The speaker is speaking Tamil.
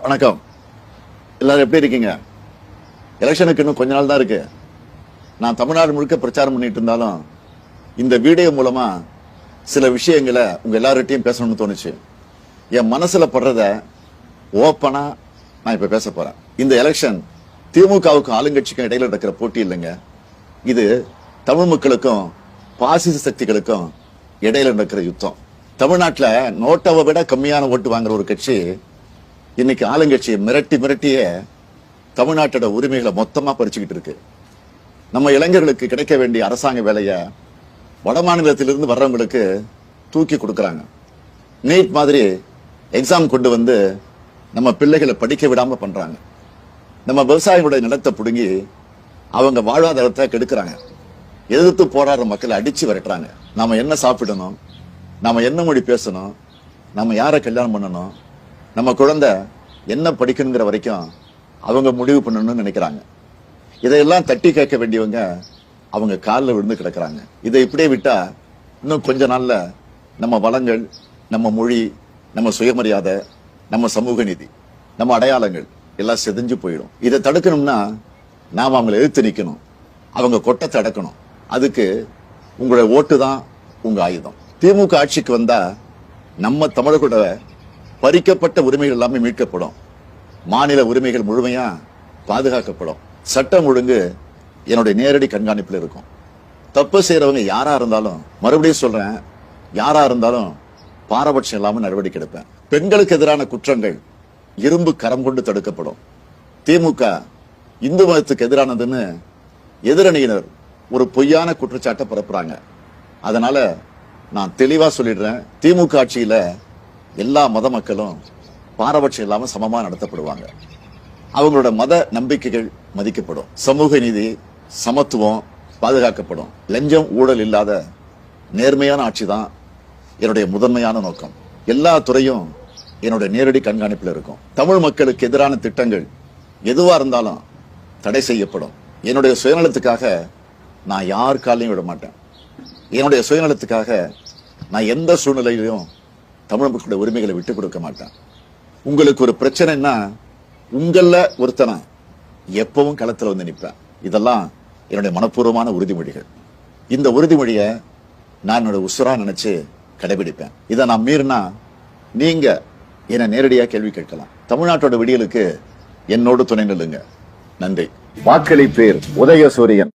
வணக்கம். எல்லாரும் எப்படி இருக்கீங்க? எலெக்ஷனுக்கு இன்னும் கொஞ்ச நாள் தான் இருக்கு. நான் தமிழ்நாடு முழுக்க பிரச்சாரம் பண்ணிட்டு இருந்தாலும் இந்த வீடியோ மூலமா சில விஷயங்களை உங்க எல்லார்கிட்டையும் பேசணும்னு தோணுச்சு. என் மனசுல படுறத ஓப்பனா நான் இப்ப பேச போறேன். இந்த எலெக்ஷன் திமுகவுக்கும் ஆளுங்கட்சிக்கும் இடையில நடக்கிற போட்டி இல்லைங்க. இது தமிழ் மக்களுக்கும் பாசிச சக்திகளுக்கும் இடையில நடக்கிற யுத்தம். தமிழ்நாட்டில் நோட்டாவை விட கம்மியான ஓட்டு வாங்குற ஒரு கட்சி இன்னைக்கு ஆளுங்கட்சியை மிரட்டியே தமிழ்நாட்டோட உரிமைகளை மொத்தமா பறிச்சுக்கிட்டு இருக்கு. நம்ம இளைஞர்களுக்கு கிடைக்க வேண்டிய அரசாங்க வேலையை வட மாநிலத்திலிருந்து வர்றவங்களுக்கு தூக்கி கொடுக்கறாங்க. நீட் மாதிரி எக்ஸாம் கொண்டு வந்து நம்ம பிள்ளைகளை படிக்க விடாம பண்றாங்க. நம்ம விவசாயிகளுடைய நிலத்தை புடுங்கி அவங்க வாழ்வாதாரத்தை கெடுக்கிறாங்க. எதிர்த்து போராடுற மக்களை அடிச்சு விரட்டுறாங்க. நாம என்ன சாப்பிடணும், நாம என்ன மொழி பேசணும், நம்ம யாரை கல்யாணம் பண்ணணும், நம்ம குழந்தை என்ன படிக்கணுங்கிற வரைக்கும் அவங்க முடிவு பண்ணணும்னு நினைக்கிறாங்க. இதையெல்லாம் தட்டி கேட்க வேண்டியவங்க அவங்க காலில் விழுந்து கிடக்குறாங்க. இதை இப்படியே விட்டா இன்னும் கொஞ்ச நாள்ல நம்ம வளங்கள், நம்ம மொழி, நம்ம சுயமரியாதை, நம்ம சமூக நீதி, நம்ம அடையாளங்கள் எல்லாம் செதஞ்சு போயிடும். இதை தடுக்கணும்னா நாம அவங்களை எதிர்த்து நிக்கணும், அவங்க கொட்டத்தை அடக்கணும். அதுக்கு உங்களுடைய ஓட்டு தான் உங்க ஆயுதம். திமுக ஆட்சிக்கு வந்தா நம்ம தமிழர்களோட பறிக்கப்பட்ட உரிமைகள் எல்லாமே மீட்கப்படும். மாநில உரிமைகள் முழுமையா பாதுகாக்கப்படும். சட்டம் ஒழுங்கு என்னுடைய நேரடி கண்காணிப்பில் இருக்கும். தப்பு செய்யறவங்க யாரா இருந்தாலும், மறுபடியும் சொல்றேன், யாரா இருந்தாலும் பாரபட்சம் இல்லாம நடவடிக்கை எடுப்பேன். பெண்களுக்கு எதிரான குற்றங்கள் இரும்பு கரம் கொண்டு தடுக்கப்படும். திமுக இந்து மதத்துக்கு எதிரானதுன்னு எதிரணியினர் ஒரு பொய்யான குற்றச்சாட்டை பரப்புறாங்க. அதனால நான் தெளிவா சொல்லிடுறேன், திமுக ஆட்சியில எல்லா மத மக்களும் பாரபட்சம் இல்லாம சமமா நடத்தப்படுவாங்க. அவங்களோட மத நம்பிக்கைகள் மதிக்கப்படும். சமூக நீதி, சமத்துவம் பாதுகாக்கப்படும். லஞ்சம், ஊழல் இல்லாத நேர்மையான ஆட்சி தான் என்னுடைய முதன்மையான நோக்கம். எல்லா துறையும் என்னுடைய நேரடி கண்காணிப்பில் இருக்கும். தமிழ் மக்களுக்கு எதிரான திட்டங்கள் எதுவா இருந்தாலும் தடை செய்யப்படும். என்னுடைய சுயநலத்துக்காக நான் யார் காலையும் விட மாட்டேன். என்னுடைய சுயநலத்துக்காக நான் எந்த சூழ்நிலையிலும் தமிழ் மக்களுடைய உரிமைகளை விட்டுக் கொடுக்க மாட்டேன். உங்களுக்கு ஒரு பிரச்சனைன்னா உங்கள ஒருத்தனை எப்பவும் களத்துல வந்து நிற்பேன். இதெல்லாம் என்னுடைய மனப்பூர்வமான உறுதிமொழிகள். இந்த உறுதிமொழியை நான் என்னோட உசுரா நினைச்சு கடைபிடிப்பேன். இதை நான் மீறினா நீங்க என்னை நேரடியாக கேள்வி கேட்கலாம். தமிழ்நாட்டோட விடியலுக்கு என்னோடு துணை நில்லுங்க. நன்றி. வாக்களிப்பேர் உதயசூரியன்.